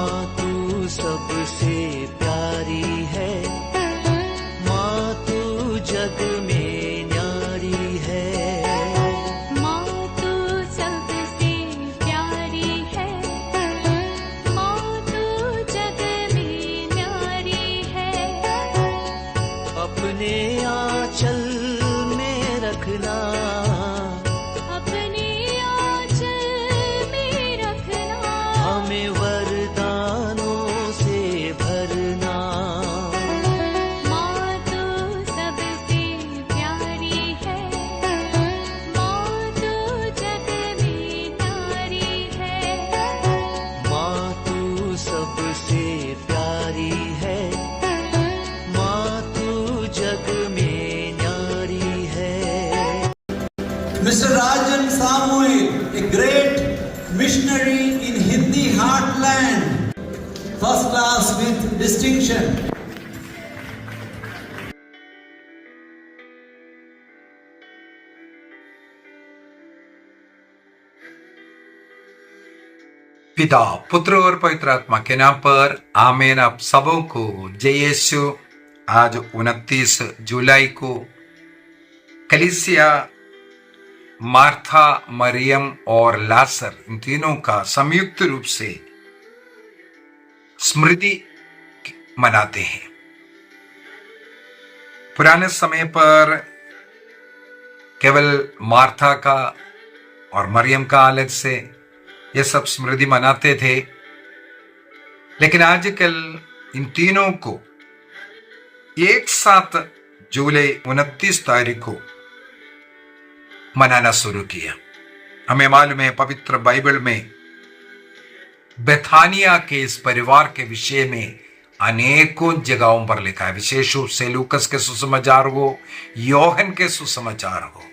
माँ तू सबसे प्यारी है, माँ तू जग में न्यारी है। माँ तू सबसे प्यारी है, माँ तू जग में न्यारी है। अपने आंचल में रखना, अपने आंचल में रखना। हमें वरदानों से भरना। माँ तू सबसे प्यारी है, माँ तू जग में न्यारी है। माँ तू सबसे प्यारी है, माँ तू जग में न्यारी है। Mr. Rajan Samuel, a great missionary in Hindi heartland, first class with distinction. पिता, पुत्र और पवित्र आत्मा के नाम पर आमीन। आप सबों को जय यीशु। आज 29 जुलाई को कलीसिया मार्था, मरियम और लासर, इन तीनों का संयुक्त रूप से स्मृति मनाते हैं। पुराने समय पर केवल मार्था का और मरियम का अलग से ये सब स्मृति मनाते थे, लेकिन आजकल इन तीनों को एक साथ जुलाई 29 तारीख को मनाना शुरू किया। हमें मालूम है पवित्र बाइबल में बेथानिया के इस परिवार के विषय में अनेकों जगहों पर लिखा है, विशेष रूप से लूकस के सुसमाचार हो, योहन के सुसमाचार हो।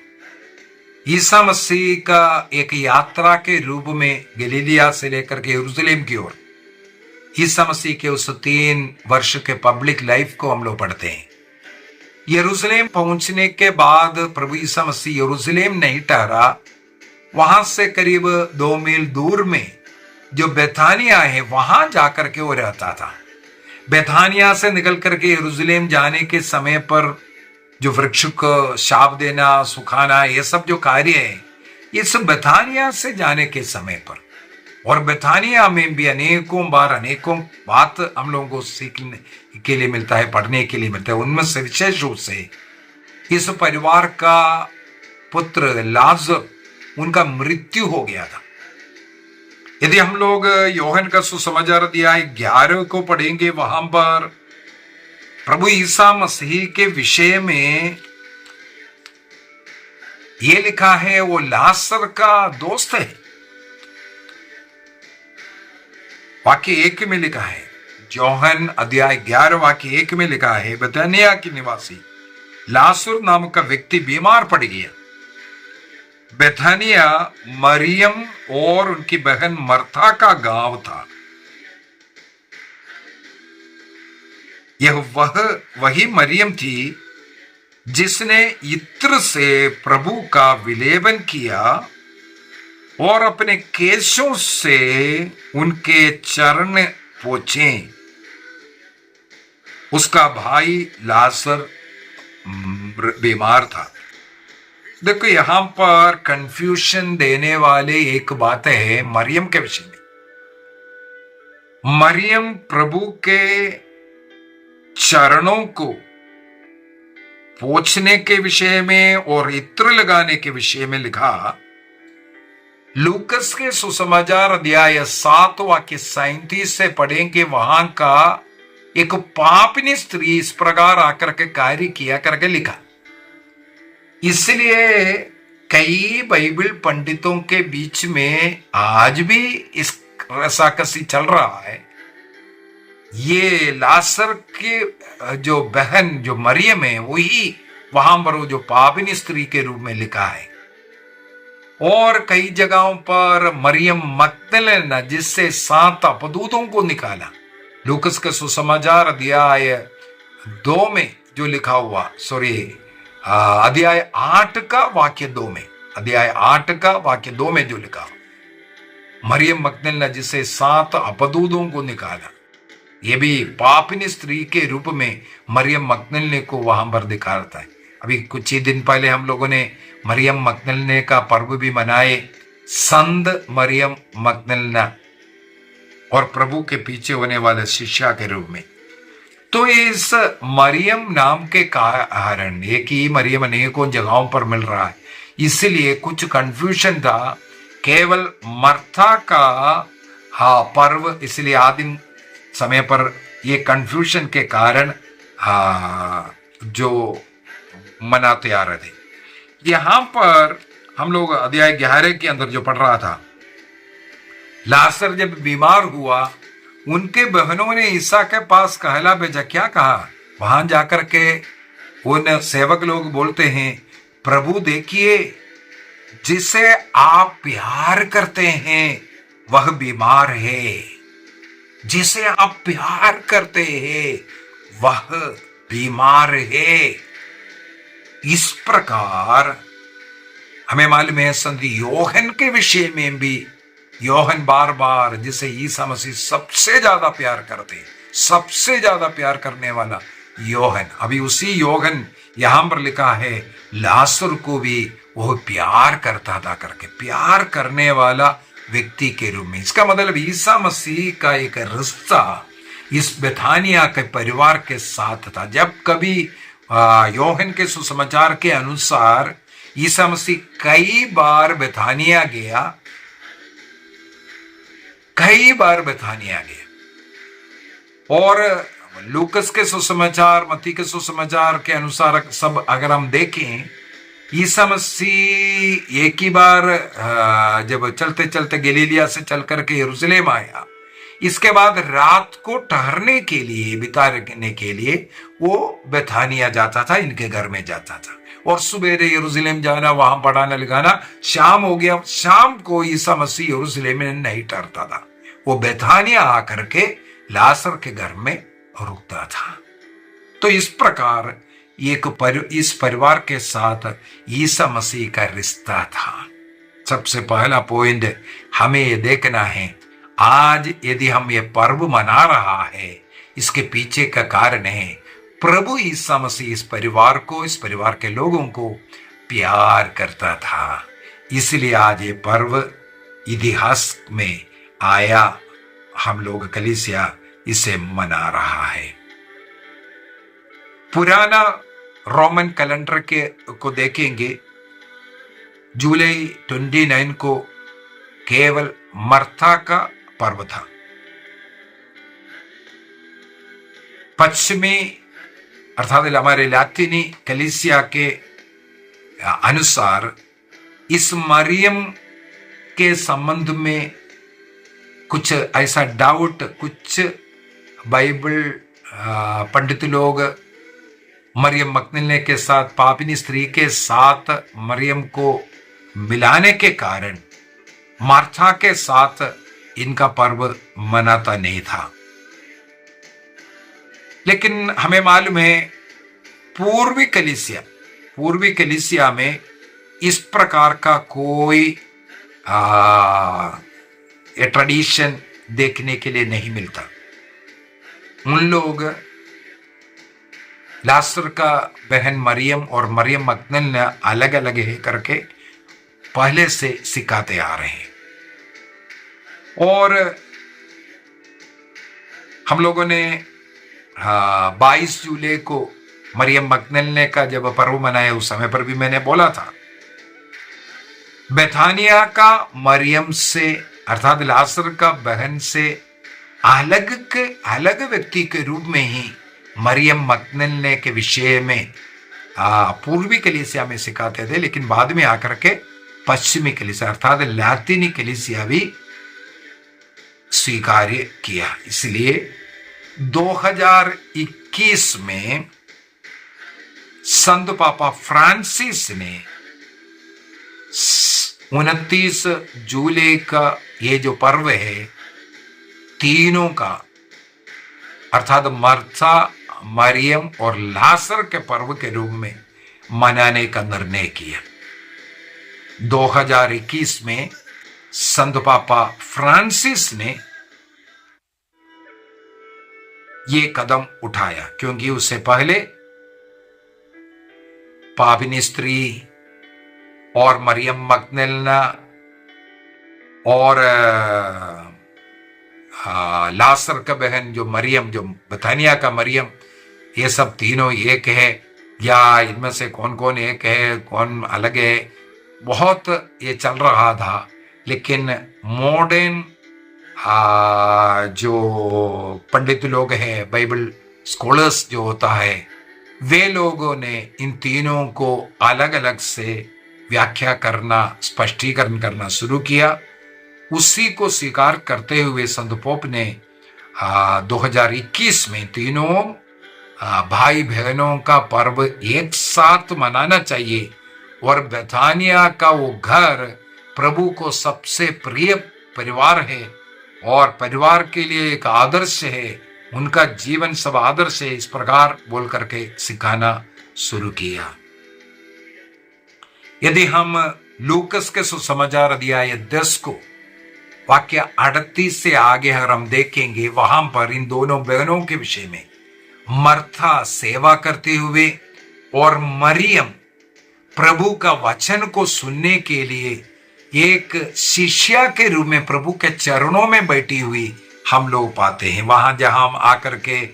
ईसा मसीह का एक यात्रा के रूप में गलीलिया से लेकर के यरूशलेम की ओर ईसा मसीह के उस 3 वर्ष के पब्लिक लाइफ को हम लोग पढ़ते हैं। यरूशलेम पहुंचने के बाद प्रभु ईसा मसीह यरूशलेम नहीं ठहरा, वहां से करीब 2 मील दूर में जो बेथानिया है वहां जाकर के वो रहता था। बेथानिया से निकल करके यरूशलेम जाने के समय पर जो वृक्ष को शाप देना, सुखाना, ये सब जो कार्य है, ये सब बेथानिया से जाने के समय पर, और बेथानिया में भी अनेकों बार अनेकों बात हम लोगों को सीखने के लिए मिलता है, पढ़ने के लिए मिलता है। उनमें से विशेष रूप से इस परिवार का पुत्र लाजर, उनका मृत्यु हो गया था। यदि हम लोग योहन का सुसमाचार अध्याय 11 को पढ़ेंगे, वहां पर प्रभु ईसा मसीह के विषय में यह लिखा है, वो लासर का दोस्त है। वाक्य 1 में लिखा है, योहन अध्याय 11 वाक्य 1 में लिखा है, बेथानिया की निवासी लासर नामक का व्यक्ति बीमार पड़ गया। बेथानिया मरियम और उनकी बहन मर्था का गांव था। यह वही मरियम थी जिसने इत्र से प्रभु का विलेपन किया और अपने केशों से उनके चरण पोंछे। उसका भाई लाजर बीमार था। देखो, यहां पर कंफ्यूजन देने वाले एक बात है मरियम के विषय में। मरियम प्रभु के चरणों को पोंछने के विषय में और इत्र लगाने के विषय में लिखा। लूकस के सुसमाचार अध्याय 7 वाक्य 37 से पढ़ेंगे, वहां का एक पापिनी स्त्री इस प्रकार आकर के कार्य किया करके लिखा। इसलिए कई बाइबल पंडितों के बीच में आज भी इस रसाकसी चल रहा है। ये लासर के जो बहन जो मरियम है, वही वहां पर वो जो पापिनी स्त्री के रूप में लिखा है। और कई जगहों पर मरियम मगदलेना, जिससे 7 अपदूतों को निकाला। लूकस का सुसमाचार अध्याय 2 में जो लिखा हुआ, अध्याय 8 का वाक्य 2 में, अध्याय 8 का वाक्य 2 में जो लिखा, मरियम मगदलीना जिसे 7 अपदूतों को निकाला, ये भी पापिनी स्त्री के रूप में मरियम मगदलीना को वहां पर दिखाता है। अभी कुछ ही दिन पहले हम लोगों ने मरियम मगदलीना का पर्व भी मनाए, संत मरियम मगदलीना और प्रभु के पीछे होने वाले शिष्या के रूप में। तो इस मरियम नाम के कारण एक ही मरियम अनेकों जगहों पर मिल रहा है, इसलिए कुछ कंफ्यूजन था। केवल मर्था का पर्व, इसलिए आदिम समय पर ये कंफ्यूजन के कारण जो मनाते आ रहे थे। यहां पर हम लोग अध्याय 11 के अंदर जो पढ़ रहा था, लाजर जब बीमार हुआ, उनके बहनों ने ईसा के पास कहला भेजा। क्या कहा? वहां जाकर के उन सेवक लोग बोलते हैं, प्रभु देखिए, जिसे आप प्यार करते हैं वह बीमार है। जिसे आप प्यार करते हैं वह बीमार है। इस प्रकार हमें मालूम है संत योहन के विषय में भी, योहन बार बार जिसे ईसा मसीह सबसे ज्यादा प्यार करते, सबसे ज्यादा प्यार करने वाला योहन, अभी उसी योहन यहां पर लिखा है लाजर को भी वो प्यार करता था करके, प्यार करने वाला व्यक्ति के रूप में। इसका मतलब ईसा मसीह का एक रिश्ता इस बेथानिया के परिवार के साथ था। जब कभी योहन के सुसमाचार के अनुसार ईसा मसीह कई बार बेथानिया गया, कई बार बेथानिया गया। और लूकस के सुसमाचार, मत्ती के सुसमाचार के अनुसार सब अगर हम देखें, ईसा मसीह एक ही बार जब चलते चलते गलीलिया से चल करके यरूशलेम आया, इसके बाद रात को ठहरने के लिए, बिताने के लिए वो बेथानिया जाता था, इनके घर में जाता था। और सुबेरे यरूशलेम जाना, वहां पढ़ाना लिखाना, शाम हो गया, शाम को ईसा मसीह यरूशलेम में नहीं ठहरता था, वो बेथानिया आकर के लाजर के घर में रुकता था। तो इस प्रकार इस परिवार के साथ ईसा मसीह का रिश्ता था। सबसे पहला पॉइंट हमें ये देखना है, आज यदि हम ये पर्व मना रहा है, इसके पीछे का कारण है प्रभु ईसा मसीह इस परिवार को, इस परिवार के लोगों को प्यार करता था। इसलिए आज ये पर्व इतिहास में आया, हम लोग कलीसिया इसे मना रहा है। पुराना रोमन कैलेंडर को देखेंगे, जुलाई 29 को केवल मर्था का पर्व था। पश्चिमी अर्थात हमारे लातीनी कलीसिया के अनुसार इस मरियम के संबंध में कुछ ऐसा डाउट, कुछ बाइबल पंडित लोग मरियम मगदलीना के साथ, पापिनी स्त्री के साथ मरियम को मिलाने के कारण मार्था के साथ इनका पर्व मनाता नहीं था। लेकिन हमें मालूम है पूर्वी कलीसिया में इस प्रकार का कोई ट्रेडिशन देखने के लिए नहीं मिलता। उन लोग लाजर का बहन मरियम और मरियम मगदलीना अलग अलग है करके पहले से सिखाते आ रहे हैं। और हम लोगों ने 22 जुलाई को मरियम मगदलीना का जब पर्व मनाया, उस समय पर भी मैंने बोला था, बेथानिया का मरियम से अर्थात लाजर का बहन से अलग व्यक्ति के रूप में ही मरियम मगदलीना के विषय में पूर्वी कलीसिया में सिखाते थे। लेकिन बाद में आकर के पश्चिमी कलीसिया अर्थात लातीनी कलीसिया भी स्वीकार्य किया। इसलिए 2021 में संत पापा फ्रांसिस ने 29 जुलाई का ये जो पर्व है, तीनों का अर्थात मर्था, मरियम और लाजर के पर्व के रूप में मनाने का निर्णय किया। 2021 में संत पापा फ्रांसिस ने ये कदम उठाया, क्योंकि उससे पहले पापिनी स्त्री और मरियम मगदलेना और लासर का बहन जो मरियम, जो बथानिया का मरियम, ये सब तीनों एक है या इनमें से कौन कौन एक है कौन अलग है, बहुत ये चल रहा था। लेकिन मॉडर्न जो पंडित लोग हैं, बाइबल स्कॉलर्स जो होता है, वे लोगों ने इन तीनों को अलग अलग से व्याख्या करना, स्पष्टीकरण करना शुरू किया। उसी को स्वीकार करते हुए संत पोप ने 2021 में तीनों भाई बहनों का पर्व एक साथ मनाना चाहिए, और बेथानिया का वो घर प्रभु को सबसे प्रिय परिवार है और परिवार के लिए एक आदर्श है, उनका जीवन सब आदर्श है, इस प्रकार बोल करके सिखाना शुरू किया। यदि हम लूकस के सुसमाचार अध्याय 10 को वाक्य 38 से आगे अगर हम देखेंगे, वहां पर इन दोनों बहनों के विषय में मर्था सेवा करते हुए और मरियम प्रभु का वचन को सुनने के लिए एक शिष्या के रूप में प्रभु के चरणों में बैठी हुई हम लोग पाते हैं। वहां जहां हम आकर के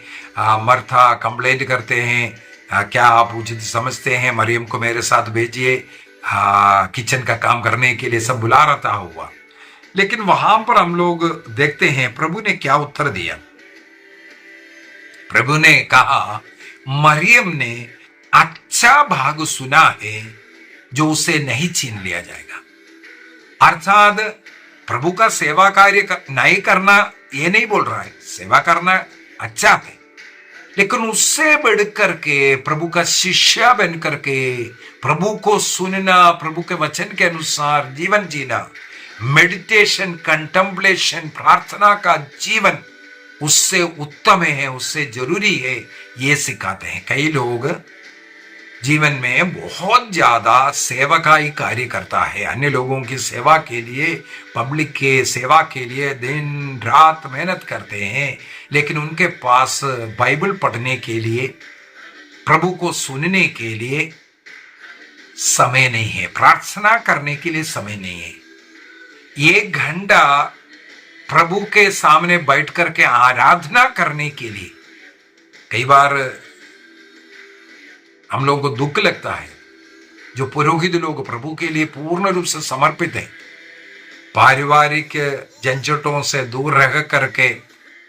मर्था कंप्लेंट करते हैं, क्या आप उचित समझते हैं मरियम को मेरे साथ भेजिए किचन का काम करने के लिए, सब बुला रहा हुआ। लेकिन वहां पर हम लोग देखते हैं प्रभु ने क्या उत्तर दिया। प्रभु ने कहा, मरियम ने अच्छा भाग सुना है जो उसे नहीं छीन लिया जाएगा। अर्थात प्रभु का सेवा कार्य नहीं करना ये नहीं बोल रहा है, सेवा करना अच्छा है, लेकिन उससे बढ़कर के प्रभु का शिष्य बन करके प्रभु को सुनना, प्रभु के वचन के अनुसार जीवन जीना, मेडिटेशन, कंटेम्पलेशन, प्रार्थना का जीवन उससे उत्तम है, उससे जरूरी है, ये सिखाते हैं। कई लोग जीवन में बहुत ज्यादा सेवकाई कार्य करता है, अन्य लोगों की सेवा के लिए, पब्लिक के सेवा के लिए दिन रात मेहनत करते हैं, लेकिन उनके पास बाइबल पढ़ने के लिए, प्रभु को सुनने के लिए समय नहीं है, प्रार्थना करने के लिए समय नहीं है। 1 घंटा प्रभु के सामने बैठ करके आराधना करने के लिए, कई बार हम लोगों को दुख लगता है, जो पुरोहित लोग प्रभु के लिए पूर्ण रूप से समर्पित हैं, पारिवारिक झंझटों से दूर रह करके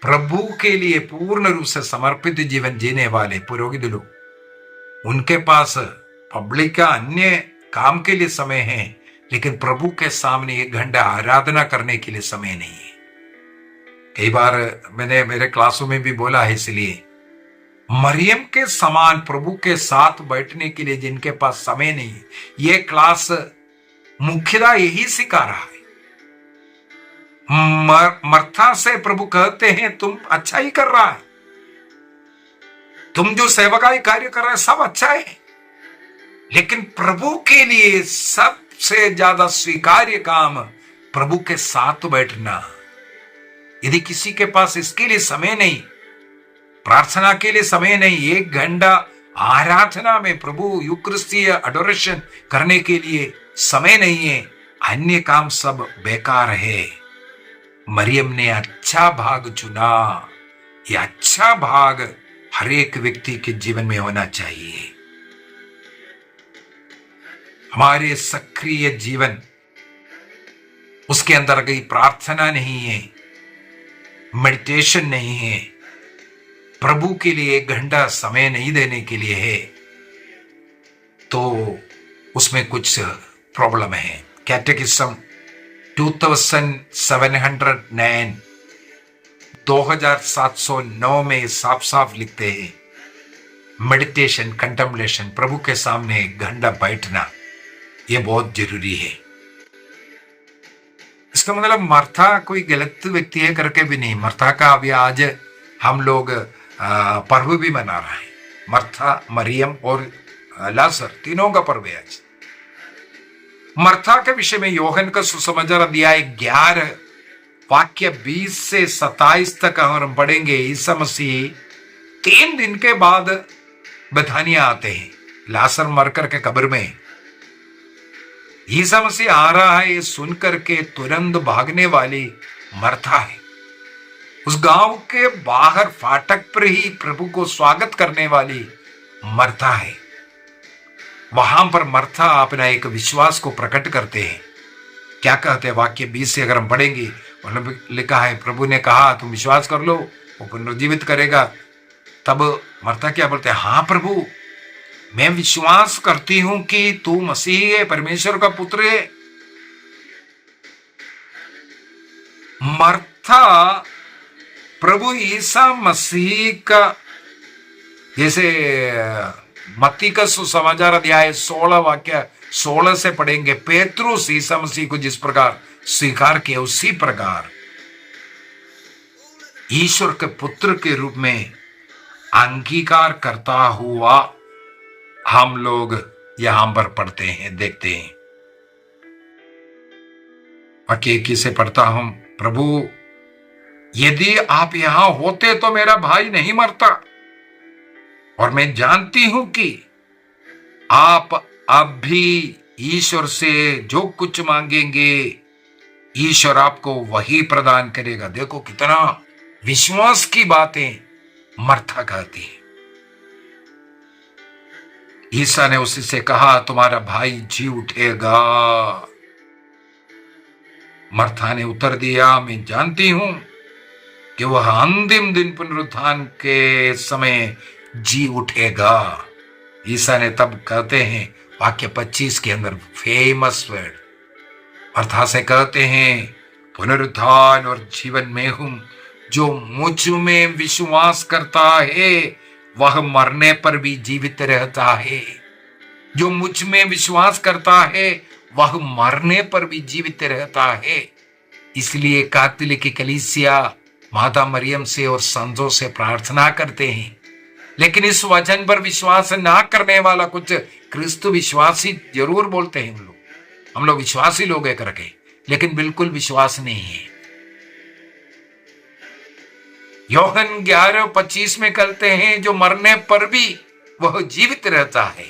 प्रभु के लिए पूर्ण रूप से समर्पित जीवन जीने वाले पुरोहित लोग, उनके पास पब्लिक का अन्य काम के लिए समय है, लेकिन प्रभु के सामने 1 घंटा आराधना करने के लिए समय नहीं है। कई बार मैंने मेरे क्लासों में भी बोला है, इसलिए मरियम के समान प्रभु के साथ बैठने के लिए जिनके पास समय नहीं है, ये क्लास मुख्यतः यही सिखा रहा है। मर्था से प्रभु कहते हैं तुम अच्छा ही कर रहा है, तुम जो सेवकाई कार्य कर रहे हैं सब अच्छा है, लेकिन प्रभु के लिए सबसे ज्यादा स्वीकार्य काम प्रभु के साथ बैठना। यदि किसी के पास इसके लिए समय नहीं, प्रार्थना के लिए समय नहीं, 1 घंटा आराधना में प्रभु यूक्रिस्तीय एडोरेशन करने के लिए समय नहीं है, अन्य काम सब बेकार है। मरियम ने अच्छा भाग चुना। यह अच्छा भाग हर एक व्यक्ति के जीवन में होना चाहिए। हमारे सक्रिय जीवन, उसके अंदर कोई प्रार्थना नहीं है, मेडिटेशन नहीं है, प्रभु के लिए 1 घंटा समय नहीं देने के लिए है, तो उसमें कुछ प्रॉब्लम है। कैटेकिज्म 2709 2709 में साफ साफ लिखते हैं, मेडिटेशन, कंटेम्पलेशन, प्रभु के सामने 1 घंटा बैठना यह बहुत जरूरी है। इसका मतलब मर्था कोई गलत व्यक्ति है करके भी नहीं। मर्था का अभी आज हम लोग पर्व भी मना रहे हैं, मर्था, मरियम और लाजर तीनों का पर्व है आज। मर्था के विषय में योहन का सुसमाचार अध्याय 11 वाक्य 20 से 27 तक हम पढ़ेंगे। ईसा मसीह 3 दिन के बाद बेथानिया आते हैं, लाजर मरकर के कब्र में। ईसा मसीह आ रहा है ये सुनकर के तुरंत भागने वाली मर्था है। उस गांव के बाहर फाटक पर ही प्रभु को स्वागत करने वाली मर्था है। वहां पर मर्था अपना एक विश्वास को प्रकट करते हैं। क्या कहते हैं वाक्य 20 से अगर हम पढ़ेंगे, लिखा है प्रभु ने कहा तुम विश्वास कर लो वो पुनरुज्जीवित करेगा। तब मर्था क्या बोलते हैं, हाँ प्रभु मैं विश्वास करती हूं कि तू मसीह है, परमेश्वर का पुत्र है। मर्था प्रभु ईसा मसीह का, जैसे मत्ती का सुसमाचार अध्याय 16 वाक्य 16 से पढ़ेंगे, पेतरुस ईसा मसीह को जिस प्रकार स्वीकार किया उसी प्रकार ईश्वर के पुत्र के रूप में अंगीकार करता हुआ हम लोग यहां पर पढ़ते हैं, देखते हैं। वाक्य 21 से पढ़ता हूं, प्रभु यदि आप यहां होते तो मेरा भाई नहीं मरता, और मैं जानती हूं कि आप अब भी ईश्वर से जो कुछ मांगेंगे ईश्वर आपको वही प्रदान करेगा। देखो कितना विश्वास की बातें मर्था कहती है। ईसा ने उसी से कहा तुम्हारा भाई जी उठेगा। मर्था ने उत्तर दिया मैं जानती हूं कि वह अंतिम दिन पुनरुत्थान के समय जी उठेगा। ईसा ने तब कहते हैं वाक्य 25 के अंदर फेमस वर्ड, मर्था से कहते हैं पुनरुत्थान और जीवन में हूं, जो मुझ में विश्वास करता है वह मरने पर भी जीवित रहता है। जो मुझ में विश्वास करता है वह मरने पर भी जीवित रहता है। इसलिए कैथोलिक कलीसिया माता मरियम से और संतों से प्रार्थना करते हैं। लेकिन इस वचन पर विश्वास ना करने वाला कुछ क्रिस्तु विश्वासी जरूर बोलते हैं हम लोग विश्वासी लोग है करके, लेकिन बिल्कुल विश्वास नहीं है। योहन 11:25 में कहते हैं जो मरने पर भी वह जीवित रहता है।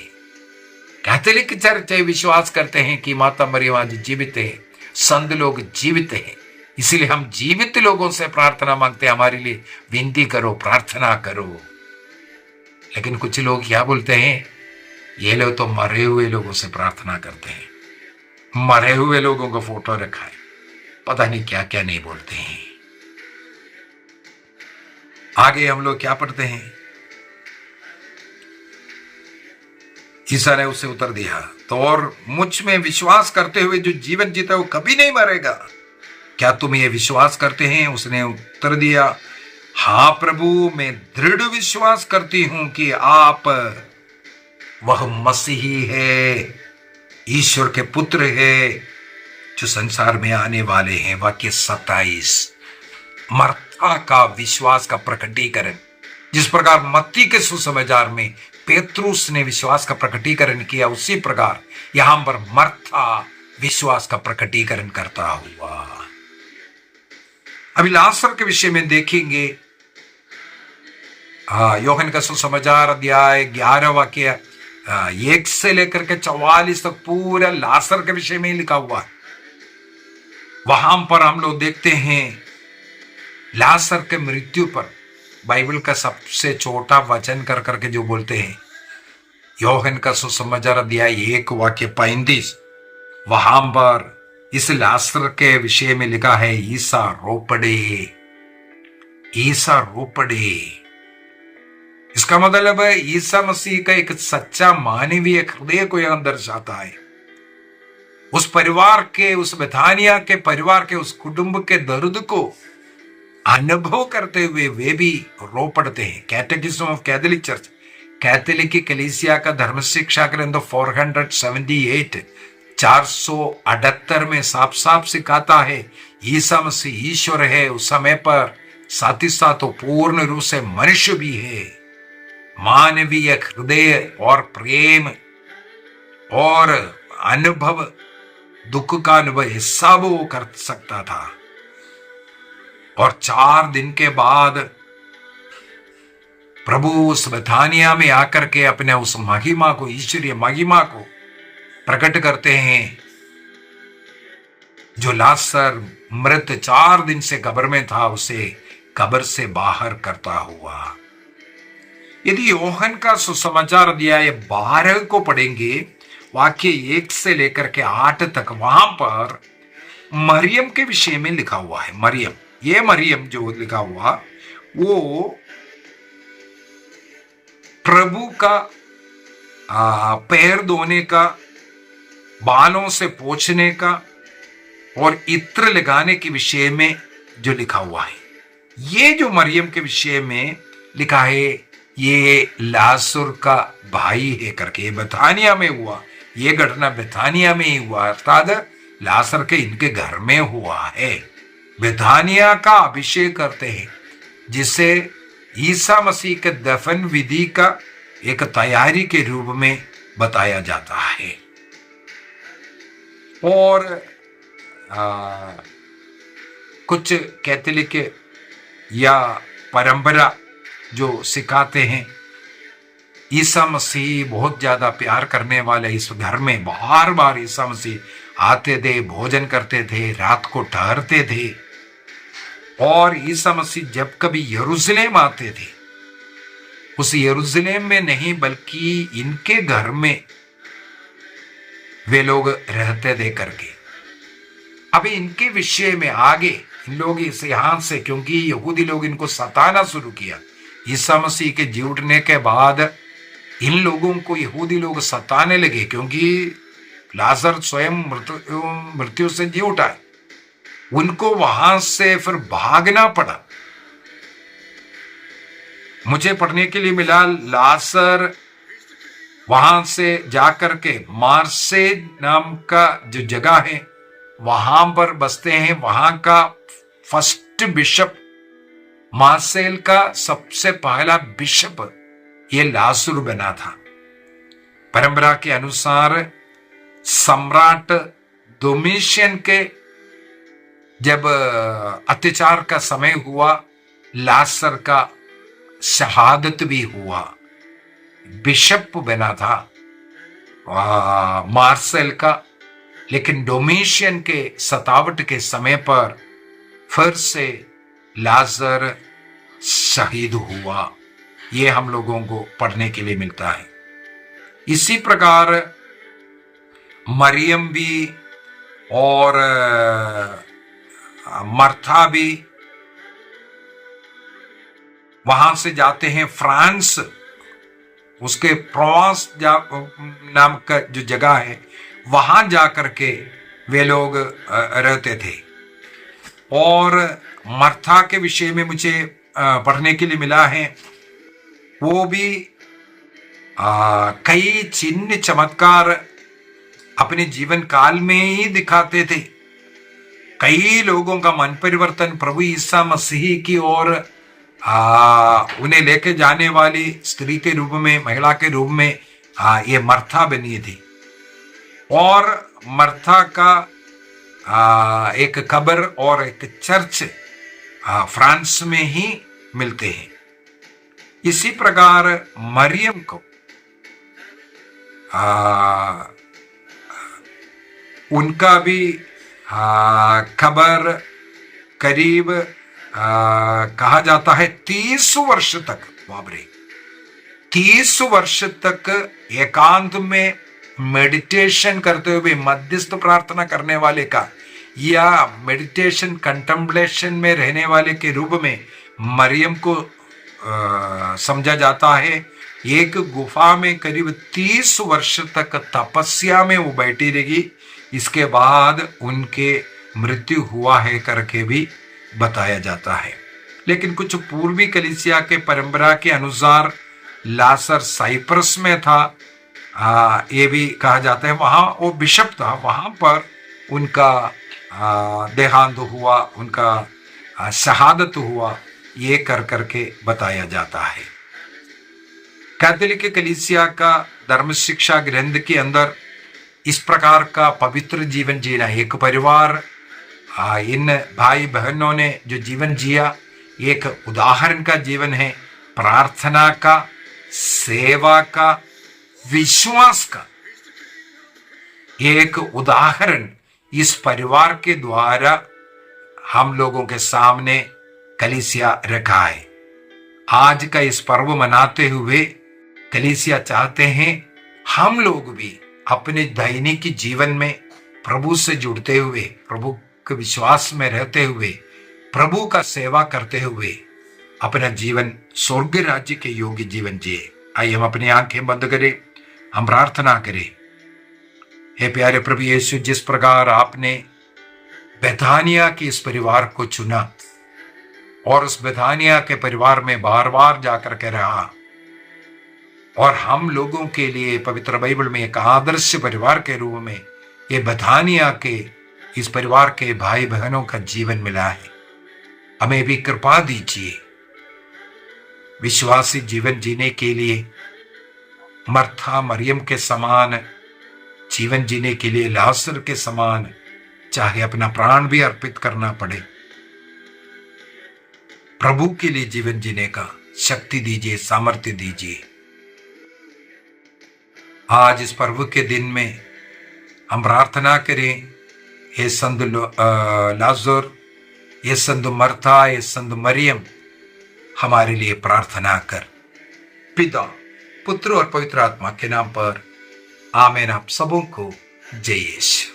कैथोलिक चर्च विश्वास करते हैं कि माता मरियम आज जीवित है, संत लोग जीवित है। इसलिए हम जीवित लोगों से प्रार्थना मांगते हैं, हमारे लिए विनती करो, प्रार्थना करो। लेकिन कुछ लोग क्या बोलते हैं, ये लोग तो मरे हुए लोगों से प्रार्थना करते हैं, मरे हुए लोगों का फोटो रखा है, पता नहीं क्या क्या नहीं बोलते हैं। आगे हम लोग क्या पढ़ते हैं, ईसा ने उससे उत्तर दिया तो और मुझ में विश्वास करते हुए जो जीवन जीता वो कभी नहीं मरेगा। क्या तुम ये विश्वास करते हैं? उसने उत्तर दिया हाँ प्रभु मैं दृढ़ विश्वास करती हूं कि आप वह मसीही है, ईश्वर के पुत्र है जो संसार में आने वाले हैं। वाक्य 27 मर्था का विश्वास का प्रकटीकरण, जिस प्रकार मत्ती के सुसमाचार में पेतरुस ने विश्वास का प्रकटीकरण किया, उसी प्रकार यहां पर मर्था विश्वास का प्रकटीकरण करता हुआ। अभी लाजर के विषय में देखेंगे। योहन का सुसमाचार अध्याय 11 वाक्य 1 से लेकर के 44 तक पूरा लाजर के विषय में ही लिखा हुआ है। वहां पर हम लोग देखते हैं लाजर के मृत्यु पर बाइबल का सबसे छोटा वचन कर करके जो बोलते हैं, योहन का सुसमाचार अध्याय 1 वाक्य 35, वहां पर इस लाजर के विषय में लिखा है ईसा रो पड़े, ईसा रो पड़े। इसका मतलब है ईसा मसीह का एक सच्चा मानवीय हृदय को यहां दर्शाता है। उस परिवार के, उस बेथानिया के परिवार के, उस कुटुंब के दर्द को अनुभव करते हुए वे भी रो पड़ते हैं। कैटेकिज्म ऑफ कैथोलिक चर्च, कैथोलिक कलीसिया का धर्म शिक्षा ग्रंथ 478 478 में साफ साफ सिखाता है ईसा मसीह ईश्वर है, उस समय पर साथ ही साथ वो पूर्ण रूप से मनुष्य भी है। मानवीय हृदय और प्रेम और अनुभव दुख का अनुभव सब वो कर सकता था। और 4 दिन के बाद प्रभु उस बेथानिया में आकर के अपने उस महिमा को, ईश्वरीय महिमा को प्रकट करते हैं। जो लाजर मृत 4 दिन से कब्र में था, उसे कब्र से बाहर करता हुआ। यदि योहन का सुसमाचार अध्याय 12 को पढ़ेंगे, वाक्य 1 से लेकर के 8 तक, वहां पर मरियम के विषय में लिखा हुआ है। मरियम, ये मरियम जो लिखा हुआ, वो प्रभु का पैर धोने का, बालों से पोंछने का और इत्र लगाने के विषय में जो लिखा हुआ है। ये जो मरियम के विषय में लिखा है, ये लाजर का भाई है करके, ये बेथानिया में हुआ। ये घटना बेथानिया में ही हुआ, अर्थात लाजर के इनके घर में हुआ है। बेथानिया का अभिषेक करते हैं, जिसे ईसा मसीह के दफन विधि का एक तैयारी के रूप में बताया जाता है। और कुछ कैथोलिक या परंपरा जो सिखाते हैं, ईसा मसीह बहुत ज्यादा प्यार करने वाले इस घर में बार बार ईसा मसीह आते थे, भोजन करते थे, रात को ठहरते थे। और ईसा मसीह जब कभी यरूशलेम आते थे, उस यरूशलेम में नहीं बल्कि इनके घर में वे लोग रहते थे करके। अभी इनके विषय में आगे इन लोग इस यहां से, क्योंकि यहूदी लोग इनको सताना शुरू किया ईसा मसीह के जी उठने के बाद, इन लोगों को यहूदी लोग सताने लगे, क्योंकि लाजर स्वयं मृत्यु से जी उठा है। उनको वहां से फिर भागना पड़ा। मुझे पढ़ने के लिए मिला, लाजर वहां से जाकर के मार्से नाम का जो जगह है वहां पर बसते हैं। वहां का फर्स्ट बिशप, मार्सेल का सबसे पहला बिशप ये लाजर बना था। परंपरा के अनुसार सम्राट डोमिशियन के जब अत्याचार का समय हुआ, लाजर का शहादत भी हुआ, बिशप बना था मार्सेल का। लेकिन डोमिशियन के सतावट के समय पर फिर से लाजर शहीद हुआ। ये हम लोगों को पढ़ने के लिए मिलता है। इसी प्रकार मरियम भी और मर्था भी वहां से जाते हैं फ्रांस, उसके प्रोवांस नाम का जो जगह है, वहां जाकर के वे लोग रहते थे। और मर्था के विषय में मुझे पढ़ने के लिए मिला है, वो भी कई चिन्ह चमत्कार अपने जीवन काल में ही दिखाते थे। कई लोगों का मन परिवर्तन प्रभु ईसा मसीह की ओर उन्हें लेके जाने वाली स्त्री के रूप में, महिला के रूप में ये मर्था बनी थी। और मर्था का एक कब्र और एक चर्च फ्रांस में ही मिलते हैं। इसी प्रकार मरियम को उनका भी कब्र करीब कहा जाता है 30 वर्ष तक, बाबरे 30 वर्ष तक एकांत में मेडिटेशन करते हुए, मध्यस्थ प्रार्थना करने वाले का या मेडिटेशन कंटेम्पलेशन में रहने वाले के रूप में मरियम को समझा जाता है। एक गुफा में करीब 30 वर्ष तक तपस्या में वो बैठी रही। इसके बाद उनके मृत्यु हुआ है करके भी बताया जाता है। लेकिन कुछ पूर्वी कलीसिया के परंपरा के अनुसार लाजर साइप्रस में था, ये भी कहा जाता है। वहां वो बिशप था, वहां पर उनका देहांत हुआ, उनका शहादत हुआ, ये कर करके बताया जाता है। कैथोलिक कलीसिया का धर्म शिक्षा ग्रंथ के अंदर इस प्रकार का पवित्र जीवन जीना, एक परिवार इन भाई बहनों ने जो जीवन जिया एक उदाहरण का जीवन है, प्रार्थना का, सेवा का, विश्वास का एक उदाहरण इस परिवार के द्वारा हम लोगों के सामने कलीसिया रखा है। आज का इस पर्व मनाते हुए कलीसिया चाहते हैं हम लोग भी अपने दैनिक जीवन में प्रभु से जुड़ते हुए, प्रभु के विश्वास में रहते हुए, प्रभु का सेवा करते हुए अपना जीवन स्वर्ग राज्य के योग्य जीवन जिए। आइए हम अपनी आंखें बंद करें, हम प्रार्थना करें। हे प्यारे प्रभु यीशु, जिस प्रकार आपने बेथानिया के इस परिवार को चुना और उस बेथानिया के परिवार में बार बार जाकर के रहा, और हम लोगों के लिए पवित्र बाइबल में एक आदर्श परिवार के रूप में ये बेथानिया के इस परिवार के भाई बहनों का जीवन मिला है। हमें भी कृपा दीजिए विश्वासी जीवन जीने के लिए, मर्था मरियम के समान जीवन जीने के लिए, लाजर के समान चाहे अपना प्राण भी अर्पित करना पड़े, प्रभु के लिए जीवन जीने का शक्ति दीजिए, सामर्थ्य दीजिए। आज इस पर्व के दिन में हम प्रार्थना करें, ये संत लाजर, ये संत मर्था, ये संत मरियम हमारे लिए प्रार्थना कर। पिता, पुत्र और पवित्र आत्मा के नाम पर आमीन। आप सबों को जय यीशु।